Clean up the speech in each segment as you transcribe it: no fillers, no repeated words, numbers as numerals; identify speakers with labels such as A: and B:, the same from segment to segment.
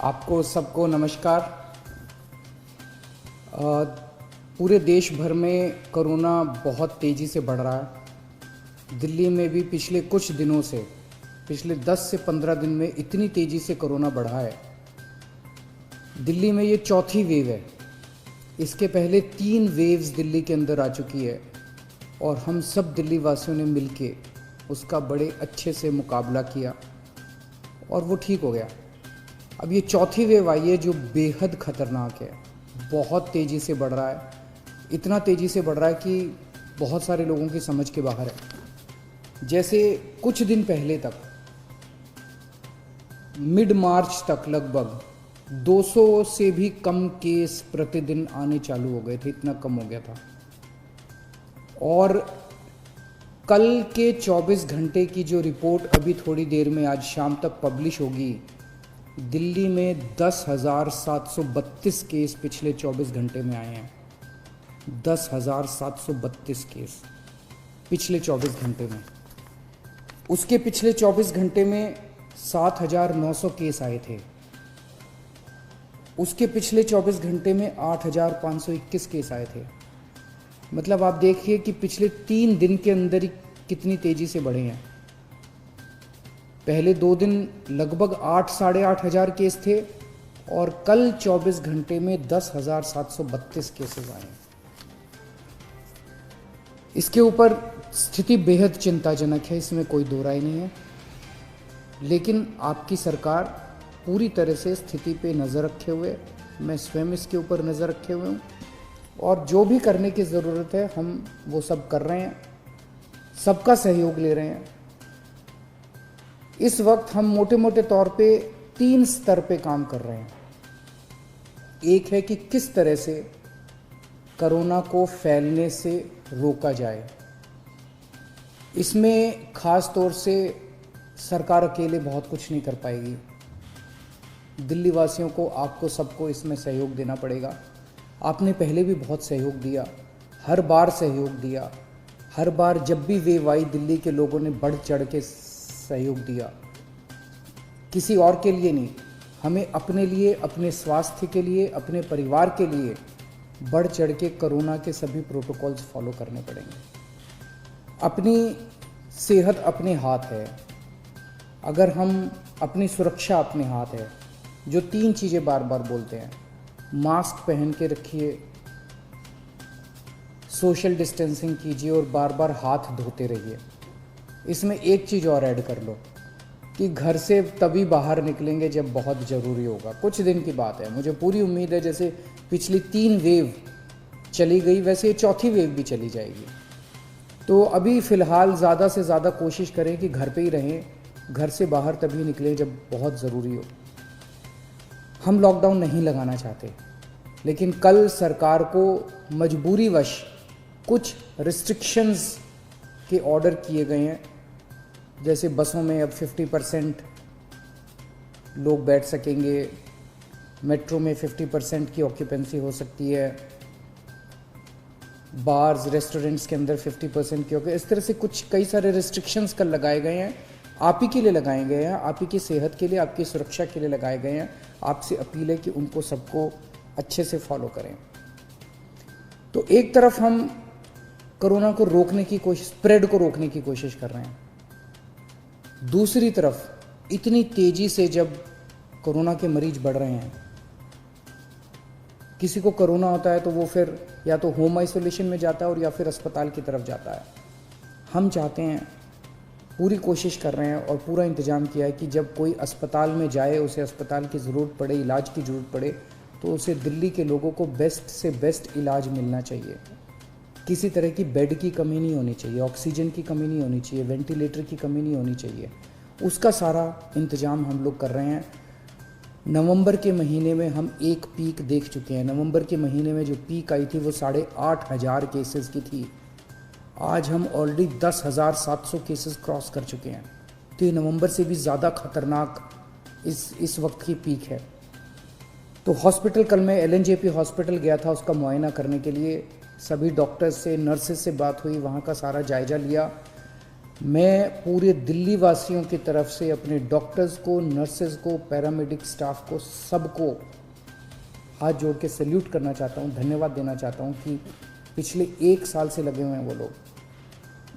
A: आपको सबको नमस्कार। पूरे देश भर में कोरोना बहुत तेज़ी से बढ़ रहा है। दिल्ली में भी पिछले कुछ दिनों से, पिछले 10 से 15 दिन में इतनी तेज़ी से कोरोना बढ़ा है। दिल्ली में ये चौथी वेव है। इसके पहले 3 वेव्स दिल्ली के अंदर आ चुकी है और हम सब दिल्ली वासियों ने मिलके उसका बड़े अच्छे से मुकाबला किया और वो ठीक हो गया। अब ये चौथी वेव आई है जो बेहद ख़तरनाक है, बहुत तेज़ी से बढ़ रहा है। इतना तेज़ी से बढ़ रहा है कि बहुत सारे लोगों की समझ के बाहर है। जैसे कुछ दिन पहले तक, मिड मार्च तक लगभग 200 से भी कम केस प्रतिदिन आने चालू हो गए थे, इतना कम हो गया था। और कल के 24 घंटे की जो रिपोर्ट अभी थोड़ी देर में आज शाम तक पब्लिश होगी, दिल्ली में 10,732 केस पिछले 24 घंटे में आए हैं। 10,732 केस पिछले 24 घंटे में। उसके पिछले 24 घंटे में 7,900 केस आए थे। उसके पिछले 24 घंटे में 8,521 केस आए थे। मतलब आप देखिए कि पिछले 3 दिन के अंदर ही कितनी तेज़ी से बढ़े हैं। पहले 2 दिन लगभग 8 साढ़े 8 हज़ार केस थे और कल 24 घंटे में 10,732 केसेस आए। इसके ऊपर स्थिति बेहद चिंताजनक है, इसमें कोई दो राय नहीं है। लेकिन आपकी सरकार पूरी तरह से स्थिति पे नज़र रखे हुए, मैं स्वयं इसके ऊपर नज़र रखे हुए हूँ और जो भी करने की ज़रूरत है हम वो सब कर रहे हैं, सबका सहयोग ले रहे हैं। इस वक्त हम मोटे मोटे तौर पे 3 स्तर पे काम कर रहे हैं। एक है कि किस तरह से कोरोना को फैलने से रोका जाए। इसमें खास तौर से सरकार अकेले बहुत कुछ नहीं कर पाएगी। दिल्ली वासियों को, आपको सबको इसमें सहयोग देना पड़ेगा। आपने पहले भी बहुत सहयोग दिया, हर बार सहयोग दिया। हर बार जब भी वेव आई, दिल्ली के लोगों ने बढ़ चढ़ के सहयोग दिया, किसी और के लिए नहीं। हमें अपने लिए, अपने स्वास्थ्य के लिए, अपने परिवार के लिए बढ़ चढ़ के कोरोना के सभी प्रोटोकॉल्स फॉलो करने पड़ेंगे। अपनी सेहत अपने हाथ है। अगर हम, अपनी सुरक्षा अपने हाथ है। जो 3 चीज़ें बार बार बोलते हैं, मास्क पहन के रखिए, सोशल डिस्टेंसिंग कीजिए और बार बार हाथ धोते रहिए। इसमें एक चीज़ और ऐड कर लो कि घर से तभी बाहर निकलेंगे जब बहुत ज़रूरी होगा। कुछ दिन की बात है, मुझे पूरी उम्मीद है जैसे पिछली 3 वेव चली गई वैसे ये चौथी वेव भी चली जाएगी। तो अभी फ़िलहाल ज़्यादा से ज़्यादा कोशिश करें कि घर पे ही रहें, घर से बाहर तभी निकलें जब बहुत ज़रूरी हो। हम लॉकडाउन नहीं लगाना चाहते, लेकिन कल सरकार को मजबूरीवश कुछ रिस्ट्रिक्शंस के ऑर्डर किए गए हैं। जैसे बसों में अब 50% लोग बैठ सकेंगे, मेट्रो में 50% की ऑक्यूपेंसी हो सकती है, बार्स रेस्टोरेंट्स के अंदर 50% की। इस तरह से कुछ कई सारे रिस्ट्रिक्शंस कल लगाए गए हैं। आप ही के लिए लगाए गए हैं, आप ही की सेहत के लिए, आपकी सुरक्षा के लिए लगाए गए हैं। आपसे अपील है कि उनको सबको अच्छे से फॉलो करें। तो एक तरफ हम कोरोना को रोकने की कोशिश, स्प्रेड को रोकने की कोशिश कर रहे हैं। दूसरी तरफ इतनी तेज़ी से जब कोरोना के मरीज बढ़ रहे हैं, किसी को कोरोना होता है तो वो फिर या तो होम आइसोलेशन में जाता है और या फिर अस्पताल की तरफ जाता है। हम चाहते हैं, पूरी कोशिश कर रहे हैं और पूरा इंतज़ाम किया है कि जब कोई अस्पताल में जाए, उसे अस्पताल की ज़रूरत पड़े, इलाज की ज़रूरत पड़े, तो उसे दिल्ली के लोगों को बेस्ट से बेस्ट इलाज मिलना चाहिए। किसी तरह की बेड की कमी नहीं होनी चाहिए, ऑक्सीजन की कमी नहीं होनी चाहिए, वेंटिलेटर की कमी नहीं होनी चाहिए। उसका सारा इंतज़ाम हम लोग कर रहे हैं। नवंबर के महीने में हम एक पीक देख चुके हैं। नवंबर के महीने में जो पीक आई थी वो 8,500 केसेस की थी। आज हम ऑलरेडी 10,700 केसेस क्रॉस कर चुके हैं। तो ये नवंबर से भी ज़्यादा खतरनाक इस वक्त की पीक है। तो हॉस्पिटल, कल मैं LNJP हॉस्पिटल गया था उसका मुआयना करने के लिए। सभी डॉक्टर्स से, नर्सेस से बात हुई, वहाँ का सारा जायज़ा लिया। मैं पूरे दिल्ली वासियों की तरफ से अपने डॉक्टर्स को, नर्सेज को, पैरामेडिक स्टाफ को, सबको हाथ जोड़ के सैल्यूट करना चाहता हूँ, धन्यवाद देना चाहता हूँ कि पिछले 1 साल से लगे हुए हैं वो लोग।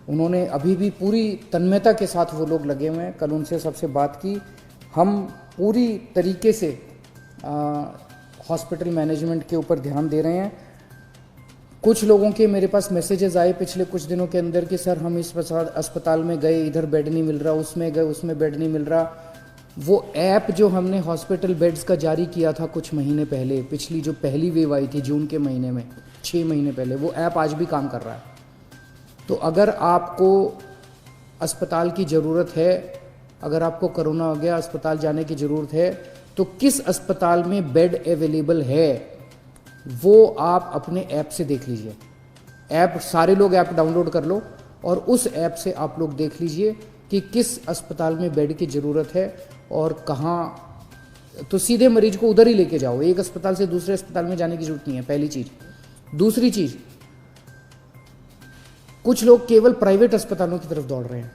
A: उन्होंने अभी भी पूरी तन्मयता के साथ वो लोग लगे हुए हैं। कल उनसे सबसे बात की, हम पूरी तरीके से हॉस्पिटल मैनेजमेंट के ऊपर ध्यान दे रहे हैं। कुछ लोगों के मेरे पास मैसेजेस आए पिछले कुछ दिनों के अंदर कि सर हम इस अस्पताल में गए, इधर बेड नहीं मिल रहा, उसमें गए, उसमें बेड नहीं मिल रहा। वो ऐप जो हमने हॉस्पिटल बेड्स का जारी किया था कुछ महीने पहले, पिछली जो पहली वेव आई थी जून के महीने में, 6 महीने पहले, वो ऐप आज भी काम कर रहा है। तो अगर आपको अस्पताल की ज़रूरत है, अगर आपको कोरोना हो गया, अस्पताल जाने की ज़रूरत है, तो किस अस्पताल में बेड अवेलेबल है वो आप अपने ऐप से देख लीजिए। ऐप, सारे लोग ऐप डाउनलोड कर लो और उस ऐप से आप लोग देख लीजिए कि किस अस्पताल में बेड की ज़रूरत है और कहाँ। तो सीधे मरीज को उधर ही लेके जाओ, एक अस्पताल से दूसरे अस्पताल में जाने की जरूरत नहीं है, पहली चीज़। दूसरी चीज़, कुछ लोग केवल प्राइवेट अस्पतालों की तरफ दौड़ रहे हैं।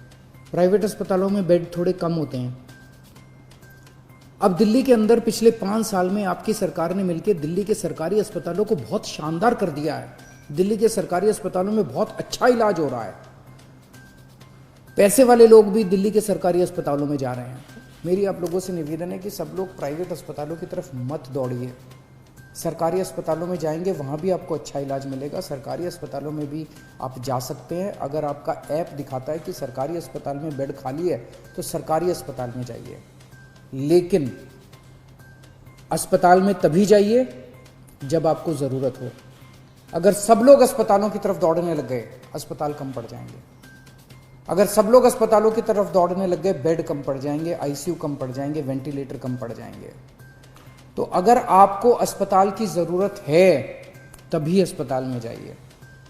A: प्राइवेट अस्पतालों में बेड थोड़े कम होते हैं। अब दिल्ली के अंदर पिछले 5 साल में आपकी सरकार ने मिलकर दिल्ली के सरकारी अस्पतालों को बहुत शानदार कर दिया है। दिल्ली के सरकारी अस्पतालों में बहुत अच्छा इलाज हो रहा है। पैसे वाले लोग भी दिल्ली के सरकारी अस्पतालों में जा रहे हैं। मेरी आप लोगों से निवेदन है कि सब लोग प्राइवेट अस्पतालों की तरफ मत दौड़िए। सरकारी अस्पतालों में जाएंगे, वहाँ भी आपको अच्छा इलाज मिलेगा। सरकारी अस्पतालों में भी आप जा सकते हैं। अगर आपका ऐप दिखाता है कि सरकारी अस्पताल में बेड खाली है तो सरकारी अस्पताल में जाइए, लेकिन अस्पताल में तभी जाइए जब आपको ज़रूरत हो। अगर सब लोग अस्पतालों की तरफ दौड़ने लग गए, अस्पताल कम पड़ जाएंगे। अगर सब लोग अस्पतालों की तरफ दौड़ने लग गए, बेड कम पड़ जाएंगे, आईसीयू कम पड़ जाएंगे, वेंटिलेटर कम पड़ जाएंगे। तो अगर आपको अस्पताल की ज़रूरत है तभी अस्पताल में जाइए,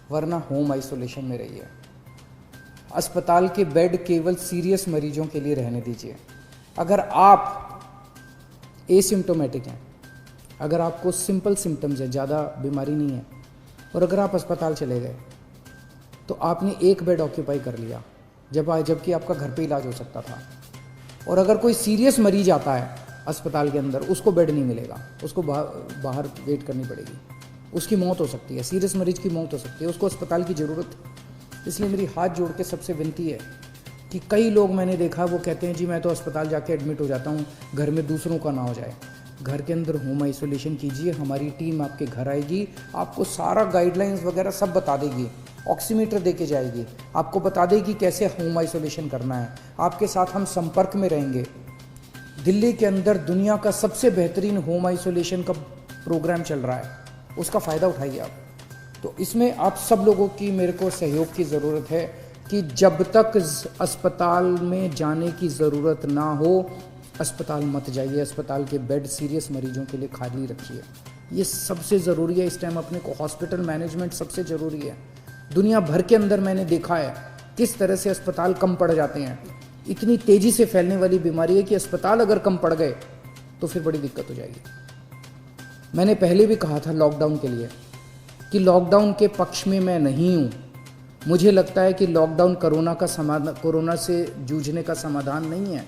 A: वरना होम आइसोलेशन में रहिए। अस्पताल के बेड केवल सीरियस मरीजों के लिए रहने दीजिए। अगर आप एसिम्टोमेटिक हैं, अगर आपको सिंपल सिम्टम्स है, ज़्यादा बीमारी नहीं है, और अगर आप अस्पताल चले गए तो आपने एक बेड ऑक्यूपाई कर लिया जबकि आपका घर पे इलाज हो सकता था। और अगर कोई सीरियस मरीज आता है अस्पताल के अंदर, उसको बेड नहीं मिलेगा, उसको बाहर वेट करनी पड़ेगी, उसकी मौत हो सकती है, सीरियस मरीज की मौत हो सकती है, उसको अस्पताल की ज़रूरत है। इसलिए मेरी हाथ जोड़ के सबसे विनती है कि कई लोग मैंने देखा वो कहते हैं जी मैं तो अस्पताल जाके एडमिट हो जाता हूँ, घर में दूसरों का ना हो जाए। घर के अंदर होम आइसोलेशन कीजिए, हमारी टीम आपके घर आएगी, आपको सारा गाइडलाइंस वगैरह सब बता देगी, ऑक्सीमीटर दे के जाएगी, आपको बता देगी कैसे होम आइसोलेशन करना है, आपके साथ हम संपर्क में रहेंगे। दिल्ली के अंदर दुनिया का सबसे बेहतरीन होम आइसोलेशन का प्रोग्राम चल रहा है, उसका फ़ायदा उठाइए आप। तो इसमें आप सब लोगों की मेरे को सहयोग की ज़रूरत है कि जब तक अस्पताल में जाने की ज़रूरत ना हो, अस्पताल मत जाइए। अस्पताल के बेड सीरियस मरीजों के लिए खाली रखिए, ये सबसे ज़रूरी है इस टाइम। अपने को हॉस्पिटल मैनेजमेंट सबसे ज़रूरी है। दुनिया भर के अंदर मैंने देखा है किस तरह से अस्पताल कम पड़ जाते हैं। इतनी तेज़ी से फैलने वाली बीमारी है कि अस्पताल अगर कम पड़ गए तो फिर बड़ी दिक्कत हो जाएगी। मैंने पहले भी कहा था लॉकडाउन के लिए कि लॉकडाउन के पक्ष में मैं नहीं हूँ। मुझे लगता है कि लॉकडाउन कोरोना से जूझने का समाधान नहीं है।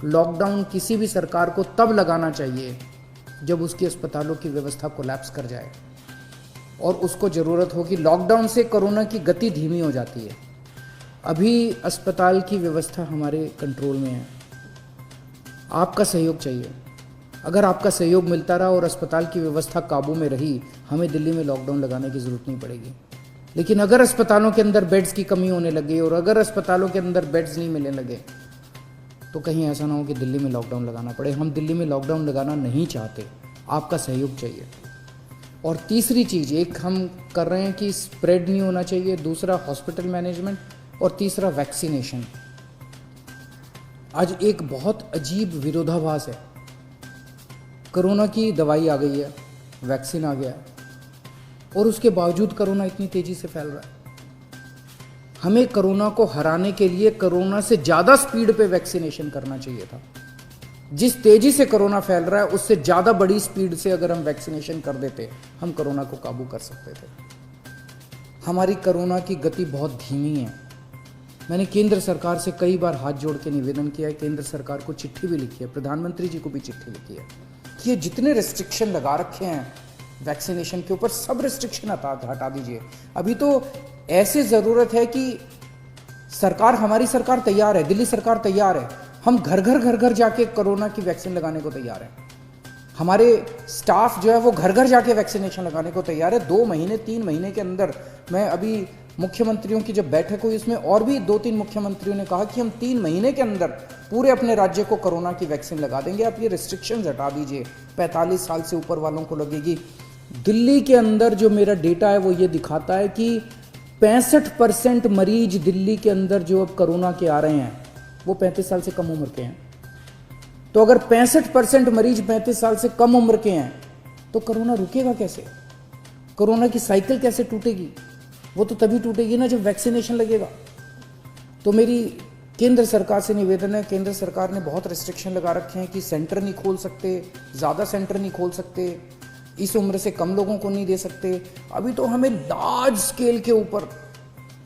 A: लॉकडाउन किसी भी सरकार को तब लगाना चाहिए जब उसकी अस्पतालों की व्यवस्था कोलैप्स कर जाए और उसको ज़रूरत हो कि लॉकडाउन से कोरोना की गति धीमी हो जाती है। अभी अस्पताल की व्यवस्था हमारे कंट्रोल में है, आपका सहयोग चाहिए। अगर आपका सहयोग मिलता रहा और अस्पताल की व्यवस्था काबू में रही, हमें दिल्ली में लॉकडाउन लगाने की ज़रूरत नहीं पड़ेगी। लेकिन अगर अस्पतालों के अंदर बेड्स की कमी होने लगी और अगर अस्पतालों के अंदर बेड्स नहीं मिलने लगे तो कहीं ऐसा ना हो कि दिल्ली में लॉकडाउन लगाना पड़े। हम दिल्ली में लॉकडाउन लगाना नहीं चाहते, आपका सहयोग चाहिए। और तीसरी चीज़, एक हम कर रहे हैं कि स्प्रेड नहीं होना चाहिए, दूसरा हॉस्पिटल मैनेजमेंट, और तीसरा वैक्सीनेशन। आज एक बहुत अजीब विरोधाभास है। कोरोना की दवाई आ गई है, वैक्सीन आ गया है, और उसके बावजूद कोरोना इतनी तेज़ी से फैल रहा है। हमें कोरोना को हराने के लिए कोरोना से ज़्यादा स्पीड पे वैक्सीनेशन करना चाहिए था। जिस तेज़ी से कोरोना फैल रहा है उससे ज़्यादा बड़ी स्पीड से अगर हम वैक्सीनेशन कर देते, हम कोरोना को काबू कर सकते थे। हमारी कोरोना की गति बहुत धीमी है। मैंने केंद्र सरकार से कई बार हाथ जोड़ के निवेदन किया है, केंद्र सरकार को चिट्ठी भी लिखी है, प्रधानमंत्री जी को भी चिट्ठी लिखी है कि ये जितने रिस्ट्रिक्शन लगा रखे हैं वैक्सीनेशन के ऊपर, सब रिस्ट्रिक्शन हटा दीजिए। अभी तो ऐसे ज़रूरत है कि सरकार, हमारी सरकार तैयार है, दिल्ली सरकार तैयार है, हम घर घर जाके कोरोना की वैक्सीन लगाने को तैयार है। हमारे स्टाफ जो है वो घर घर जाके वैक्सीनेशन लगाने को तैयार है। 2 महीने 3 महीने के अंदर, मैं अभी मुख्यमंत्रियों की जब बैठक हुई उसमें और भी 2-3 मुख्यमंत्रियों ने कहा कि हम 3 महीने के अंदर पूरे अपने राज्य को कोरोना की वैक्सीन लगा देंगे। आप ये रिस्ट्रिक्शंस हटा दीजिए, 45 साल से ऊपर वालों को लगेगी। दिल्ली के अंदर जो मेरा डेटा है वो ये दिखाता है कि 65% मरीज दिल्ली के अंदर जो अब कोरोना के आ रहे हैं वो 35 साल से कम उम्र के हैं। तो अगर 65% मरीज 35 साल से कम उम्र के हैं तो कोरोना रुकेगा कैसे? कोरोना की साइकिल कैसे टूटेगी? वो तो तभी टूटेगी ना जब वैक्सीनेशन लगेगा। तो मेरी केंद्र सरकार से निवेदन है, केंद्र सरकार ने बहुत रिस्ट्रिक्शन लगा रखे हैं कि सेंटर नहीं खोल सकते, ज़्यादा सेंटर नहीं खोल सकते, इस उम्र से कम लोगों को नहीं दे सकते। अभी तो हमें लार्ज स्केल के ऊपर,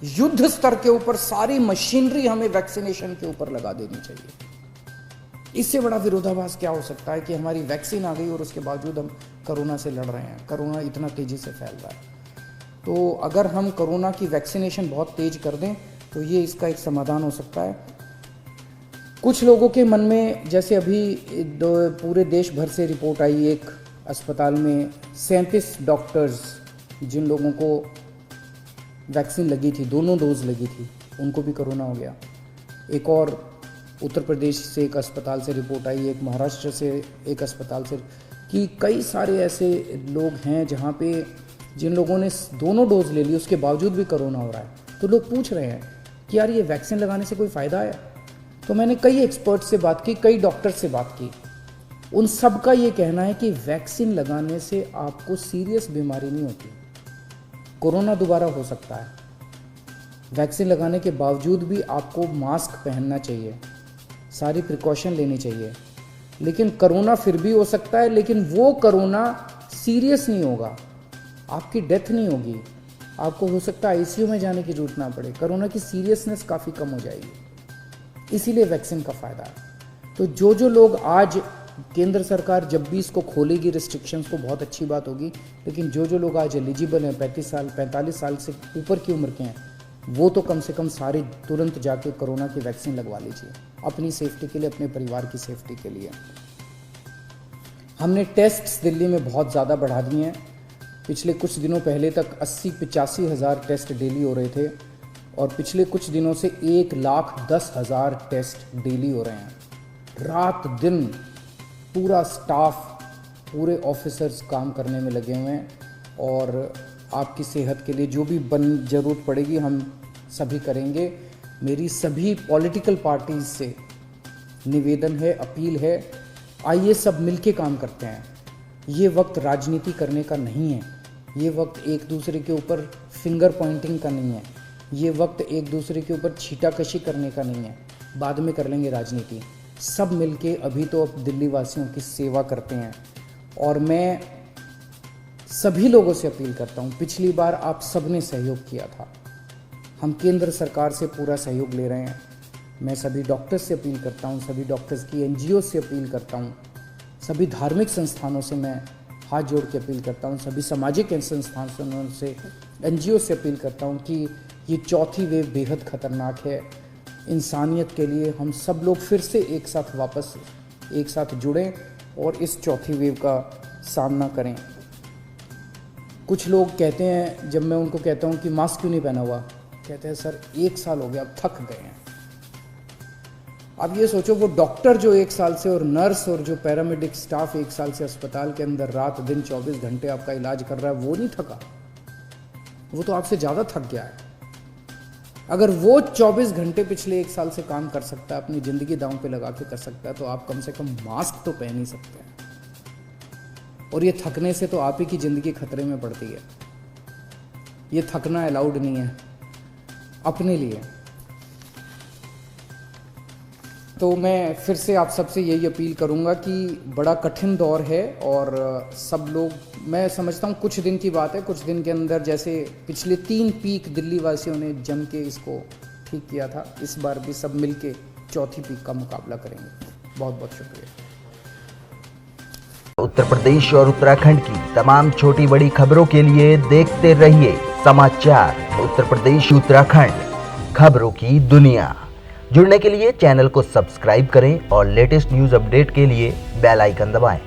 A: युद्ध स्तर के ऊपर सारी मशीनरी हमें वैक्सीनेशन के ऊपर लगा देनी चाहिए। इससे बड़ा विरोधाभास क्या हो सकता है कि हमारी वैक्सीन आ गई और उसके बावजूद हम कोरोना से लड़ रहे हैं, कोरोना इतना तेज़ी से फैल रहा है। तो अगर हम कोरोना की वैक्सीनेशन बहुत तेज कर दें तो ये इसका एक समाधान हो सकता है। कुछ लोगों के मन में, जैसे अभी पूरे देश भर से रिपोर्ट आई, एक अस्पताल में 37 डॉक्टर्स जिन लोगों को वैक्सीन लगी थी, दोनों डोज लगी थी, उनको भी कोरोना हो गया। एक और उत्तर प्रदेश से एक अस्पताल से रिपोर्ट आई, एक महाराष्ट्र से एक अस्पताल से, कि कई सारे ऐसे लोग हैं जहाँ पे जिन लोगों ने दोनों डोज ले ली उसके बावजूद भी कोरोना हो रहा है। तो लोग पूछ रहे हैं कि यार ये वैक्सीन लगाने से कोई फ़ायदा है? तो मैंने कई एक्सपर्ट से बात की, कई डॉक्टर से बात की, उन सब का ये कहना है कि वैक्सीन लगाने से आपको सीरियस बीमारी नहीं होती। कोरोना दोबारा हो सकता है, वैक्सीन लगाने के बावजूद भी आपको मास्क पहनना चाहिए, सारी प्रिकॉशन लेनी चाहिए, लेकिन कोरोना फिर भी हो सकता है, लेकिन वो कोरोना सीरियस नहीं होगा, आपकी डेथ नहीं होगी, आपको हो सकता है आईसीयू में जाने की जरूरत ना पड़े, कोरोना की सीरियसनेस काफ़ी कम हो जाएगी। इसीलिए वैक्सीन का फ़ायदा है। तो जो लोग आज, केंद्र सरकार जब भी इसको खोलेगी रिस्ट्रिक्शंस को, बहुत अच्छी बात होगी, लेकिन जो लोग आज एलिजिबल हैं, 45 साल से ऊपर की उम्र के हैं, वो तो कम से कम सारे तुरंत जाके कोरोना की वैक्सीन लगवा लीजिए, अपनी सेफ्टी के लिए, अपने परिवार की सेफ्टी के लिए। हमने टेस्ट्स दिल्ली में बहुत ज़्यादा बढ़ा दिए हैं। पिछले कुछ दिनों पहले तक 80-85 हज़ार टेस्ट डेली हो रहे थे और पिछले कुछ दिनों से 1,10,000 टेस्ट डेली हो रहे हैं। रात दिन पूरा स्टाफ, पूरे ऑफिसर्स काम करने में लगे हुए हैं और आपकी सेहत के लिए जो भी ज़रूरत पड़ेगी हम सभी करेंगे। मेरी सभी पॉलिटिकल पार्टीज़ से निवेदन है, अपील है, आइए सब मिलके काम करते हैं। ये वक्त राजनीति करने का नहीं है, ये वक्त एक दूसरे के ऊपर फिंगर पॉइंटिंग का नहीं है, ये वक्त एक दूसरे के ऊपर छीटाकशी करने का नहीं है, बाद में कर लेंगे राजनीति। सब मिलके अभी तो अब दिल्ली वासियों की सेवा करते हैं और मैं सभी लोगों से अपील करता हूँ, पिछली बार आप सबने सहयोग किया था, हम केंद्र सरकार से पूरा सहयोग ले रहे हैं। मैं सभी डॉक्टर्स से अपील करता हूँ, सभी डॉक्टर्स की एनजीओ से अपील करता हूँ, सभी धार्मिक संस्थानों से मैं हाथ जोड़ के अपील करता हूँ, सभी सामाजिक संस्थानों से, एनजीओ से अपील करता हूँ कि ये चौथी वेव बेहद खतरनाक है इंसानियत के लिए। हम सब लोग फिर से एक साथ जुड़ें और इस चौथी वेव का सामना करें। कुछ लोग कहते हैं, जब मैं उनको कहता हूँ कि मास्क क्यों नहीं पहना हुआ, कहते हैं सर 1 साल हो गया, अब थक गए हैं। अब ये सोचो, वो डॉक्टर जो 1 साल से और नर्स और जो पैरामेडिक स्टाफ 1 साल से अस्पताल के अंदर रात दिन 24 घंटे आपका इलाज कर रहा है, वो नहीं थका? वो तो आपसे ज़्यादा थक गया है। अगर वो 24 घंटे पिछले 1 साल से काम कर सकता है, अपनी ज़िंदगी दांव पे लगा के कर सकता है, तो आप कम से कम मास्क तो पहन ही सकते हैं। और ये थकने से तो आप ही की ज़िंदगी खतरे में पड़ती है। ये थकना अलाउड नहीं है अपने लिए। तो मैं फिर से आप सबसे यही अपील करूंगा कि बड़ा कठिन दौर है और सब लोग, मैं समझता हूँ कुछ दिन की बात है, कुछ दिन के अंदर जैसे पिछले 3 पीक दिल्ली वासियों ने जम के इसको ठीक किया था, इस बार भी सब मिलके चौथी पीक का मुकाबला करेंगे। बहुत बहुत शुक्रिया।
B: उत्तर प्रदेश और उत्तराखंड की तमाम छोटी बड़ी खबरों के लिए देखते रहिए समाचार उत्तर प्रदेश उत्तराखंड, खबरों की दुनिया। जुड़ने के लिए चैनल को सब्सक्राइब करें और लेटेस्ट न्यूज अपडेट के लिए बेल आइकन दबाएं।